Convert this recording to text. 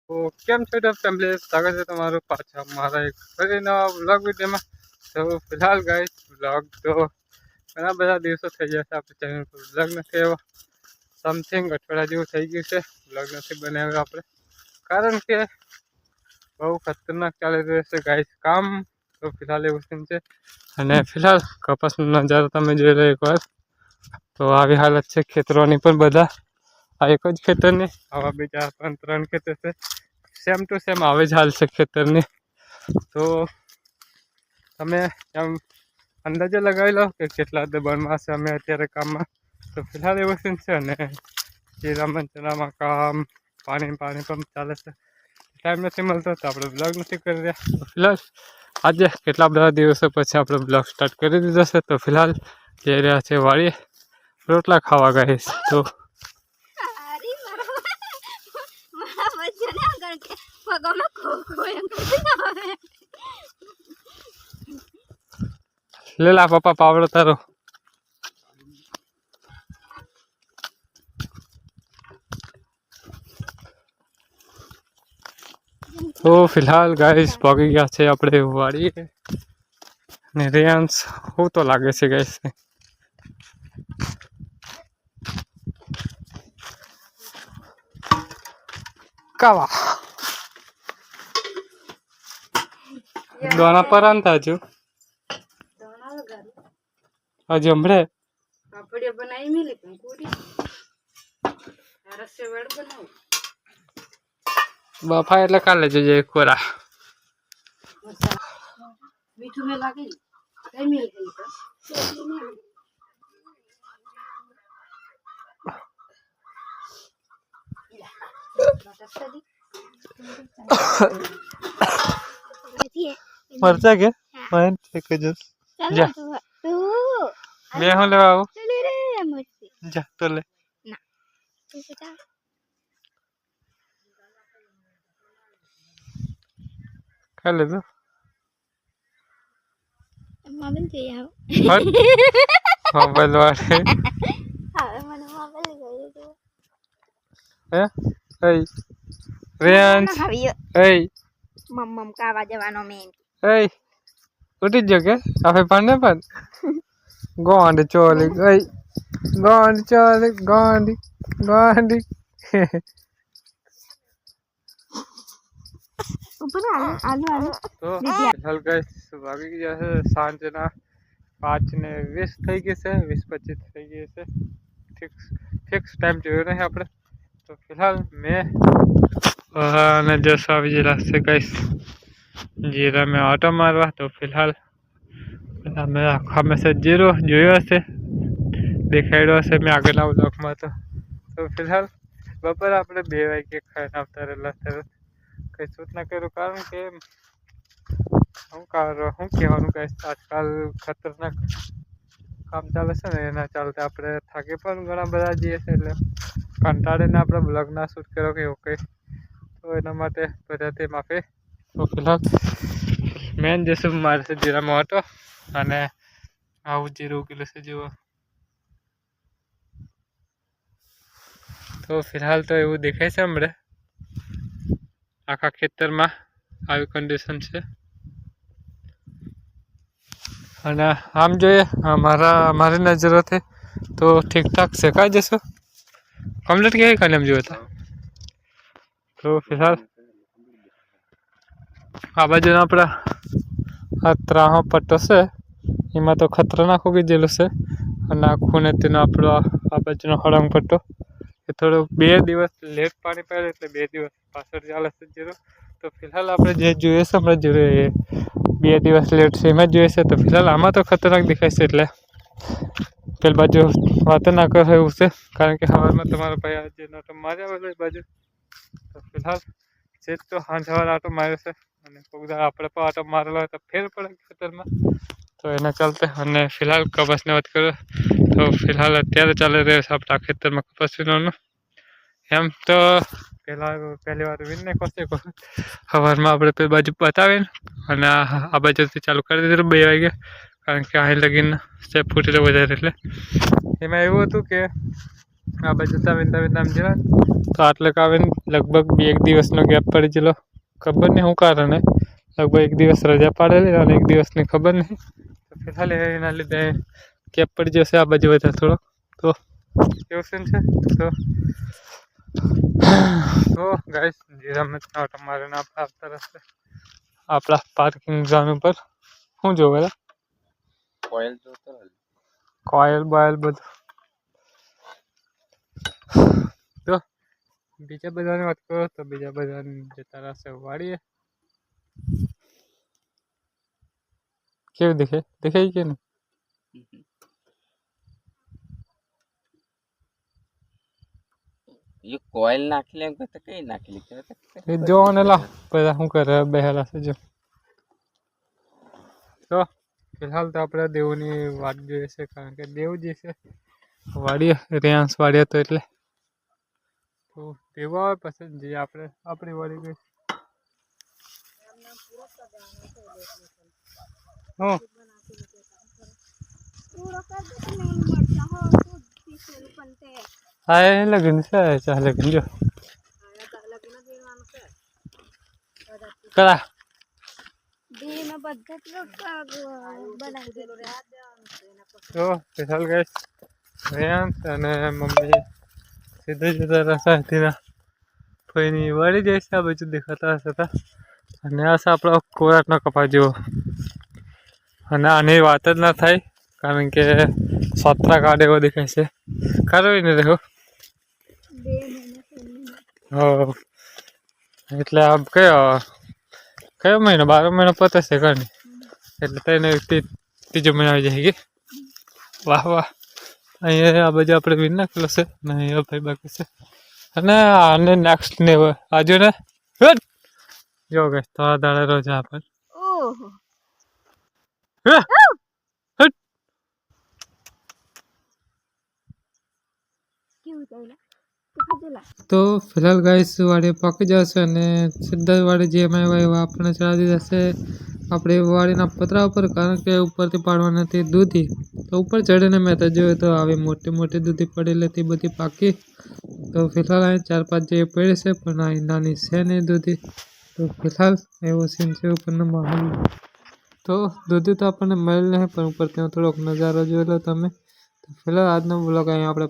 તો કેમ છો ફેમિલી, સ્વાગત છે તમારું પાછા મારા એક ફરી નવા વ્લોગ વિડીયોમાં. તો ફિલહાલ ગાઈસ વ્લોગ તો ઘણા બધા દિવસો થઈ ગયા છે આપણે ચેનલ પર વ્લોગ નથી આવ્યો. સમથિંગ અઠવાડિયા જેવું થઈ ગયું છે વ્લોગ નથી બનાવ્યો આપણે, કારણ કે બહુ ખતરનાક ચાલી રહ્યું છે ગાઈસ કામ. તો ફિલહાલ એવું સીન છે અને ફિલહાલ કપાસનો નજારો તમે જોઈ લો એકવાર. તો આવી હાલત છે ખેતરોની પણ બધા. આ એક જ ખેતરની આવા બે ચાર પાંચ ત્રણ ખેતર છે, સેમ ટુ સેમ આવે જ હાલ છે ખેતરની. તો તમે એમ અંદાજો લગાવી લો કે કેટલા દબાણમાં હશે અમે અત્યારે કામમાં. તો ફિલહાલ એવું સીન છે અને જીરામાં ચણામાં કામ પાણી પણ ચાલે છે. ટાઈમ નથી મળતો તો આપણે બ્લોગ નથી કરી રહ્યા. તો ફિલહાલ આજે કેટલા બધા દિવસો પછી આપણે બ્લોગ સ્ટાર્ટ કરી દીધો છે. તો ફિલહાલ જઈ રહ્યા છે વાડીએ રોટલા ખાવા ગાઈશ. તો લેલા પપ્પા પાવડો તારો. તો ફિલહાલ ગાઈસ પહોંચી ગયા છે આપણે વાડીએ ને રેન્સ હું તો લાગે છે ગાઈસ. કાવા દોણા પર આનતા હજુ હજુ હમણાં પાપડીઓ બનાવી મિલી પણ પૂરી રસે વેડ બનાવું બફા એટલે કાલે જજે કોરા મીઠું મેં લાગી કઈ મિલ ગઈ મરચા કે પાન એક જ જા मैं हूं लेवा आऊं जा तो ले ना तू बता खा ले तो मोबाइल दे आओ मोबाइल वाले हां મને મોબાઈલ ગયો તો હે એય રેન્સ એય મમ્મમ કાવા જવાનો મેં એય ઉઠી જ કે આપે પાને પણ ગોંડ ચોલી ગઈ ગોંડ ચોલી ગોંડી ગોંડી ઉપર આલુ આલુ તો હાલ ગાઈસ વાગી ગયા છે સાંજના 5:20 થઈ ગઈ છે 20:25 થઈ ગઈ છે. ફિક્સ ટાઈમ જોયો નહીં આપણે. તો ફિલહાલ મેં અને જસ આવી ગયેલા છે ગાઈસ જીરા મેં ઓટો મારવા. તો ફિલહાલ મેં આખા મેસેજ જીરો જોયો હશે, દેખાડ્યો હશે મેં આગળના બ્લોગમાં. તો ફિલહાલ બપોરે આપણે 2 વાગે ખાઈને આવતા રહેલા તરત. કંઈ શૂટ ના કર્યું કારણ કે શું કહેવાનું કંઈ આજકાલ ખતરનાક કામ ચાલે છે ને એના ચાલતે આપણે થાકી પણ ઘણા બધા જઈએ છીએ, એટલે કંટાળીને આપણે બ્લોગ ના શૂટ કર્યો કે એવું કંઈ. તો એના માટે બધાથી માફી. તો ફિલહાલ મેન જશું મારે છે જીરામાં ઓટો અને આવું જીરું ઉગેલું છે જુઓ. તો ફિલહાલ તો એવું દેખાય છે હમણાં આખા ખેતરમાં આવી કન્ડિશન છે. અને આમ જોઈએ મારી નજરોથી તો ઠીકઠાક શેકાઈ જશો કમ્પ્લીટ કેવી કાલે એમ જોયો હતા. તો ફિલહાલ આ બાજુનો આપણા આ ત્રાહો પટ્ટો છે એમાં તો ખતરનાક ઉગી ગયેલું છે. અને આખું ને તેનો આપણો આ બાજુનો હળંગ પટ્ટો એ થોડું 2 દિવસ લેટ પાણી પડે એટલે 2 દિવસ પાછળ ચાલે છે જીરો. તો ફિલહાલ આપણે જે જોઈએ છે હમણાં જીરો એ 2 દિવસ લેટ છે એમાં જોઈએ છે. તો ફિલહાલ આમાં તો ખતરનાક દેખાય છે, એટલે પેલી બાજુ વાતો ના કરો એવું છે, કારણ કે સવારમાં તમારો ભાઈ આજે નોટો મારી આવેલો એ બાજુ. તો ફિલહાલ જે તો સવાર આટો માર્યો છે અને કોઈ આપણે પણ આટો મારેલો હોય તો ફેર પડે ખેતરમાં. તો એના ચાલતે અને ફિલહાલ કપાસની વાત કરો તો ફિલહાલ અત્યારે ચાલી રહ્યો છે આપણા ખેતરમાં કપાસ વીણવાનું. એમ તો પહેલી વાર વીણને કોશિશ કરું સવારમાં આપણે પેલી બાજુ બતાવીને અને આ બાજુથી ચાલુ કરી દીધું 2 વાગે, કારણ કે અહીં લગીને સ્ટેપ ફૂટેલો વધારે. એટલે એમાં એવું હતું કે આ બાજુ તમે જરા તો આટલે કાવે લગભગ 2 દિવસનો ગેપ પડી ગયેલો. ખબર નહીં શું કારણે, લગભગ 1 દિવસ રજા પાડેલી અને 1 દિવસની ખબર નહીં. તો ફિલહાલ એના લીધે ગેપ પડી જશે આ બાજુ વધારે થોડો. તો કેવું સીન છે. તો ગાઈસ જીરામાં તમારે ના આવતા રહેશે આપણા પાર્કિંગ ઝોન ઉપર. શું જોવે કોયલ બોયલ બધું. તો બીજા બધાની વાત કરો તો બીજા બધા જતા રહેશે વાડીએ. કેવું દેખાય કે નહીં? ये कोयल नाखले तो कई नाखली એ જો ને લા બધા શું કરે બેહેલા છે જો. તો ફિલહાલ તો આપણે દેવની વાત જોઈએ છે, કારણ કે દેવ જે છે વાડીએ રેયાંશ વાડીએ તો એટલે તો દેવ આવે પછી જે આપણે આપણી વાડી ગઈ. હું હા એ લગન છે ચા લગન જો કરા તો ફિલહાલ ગાઈસ રેયાંશ અને મમ્મી સીધું જતા રહેશે તેના ફઈની વાડી જાય છે. આ બાજુ દેખાતા હતા અને આ છે આપણો કોરાટનો કપા જેવો. અને આની વાત જ ના થાય કારણ કે સત્રા કાઢ એવો દેખાય છે. ખરો ને દેખો એટલે આ કયો મહિનો 12 મહિનો પતે છે ઘરની એટલે તેને ત્રીજો મહિનો આવી જાય કે વાહ વાહ. અહીંયા આ બાજુ આપણે વીન નાખેલો છે ને અહીંયા ભાઈ બાકી છે. અને આને નેક્સ્ટ ને આજુ ને જો કે થોડા દાડે રોજ આપણ તો ફિલહાલ ગાઈસ વાડી પાકી જશે અને સીધા વાડી જે એમાં એવા આપણે ચડાવી દેશે આપણે વાડીના પતરા ઉપર, કારણ કે ઉપરથી પાડવાની હતી દૂધી. તો ઉપર ચડીને મેં તો જોયું તો આવી મોટી મોટી દૂધી પડેલી હતી બધી પાકી. તો ફિલહાલ અહીં 4-5 જેવી પડી છે પણ અહીં નાની છે નહીં દૂધી. તો ફિલહાલ એવો સીન છે ઉપરનો માહોલ. તો દૂધી તો આપણને મળેલ નહીં પણ ઉપર ત્યાં થોડોક નજારો જોયેલો તમે. તો ફિલહાલ આજનો બ્લોગ અહીં આપણે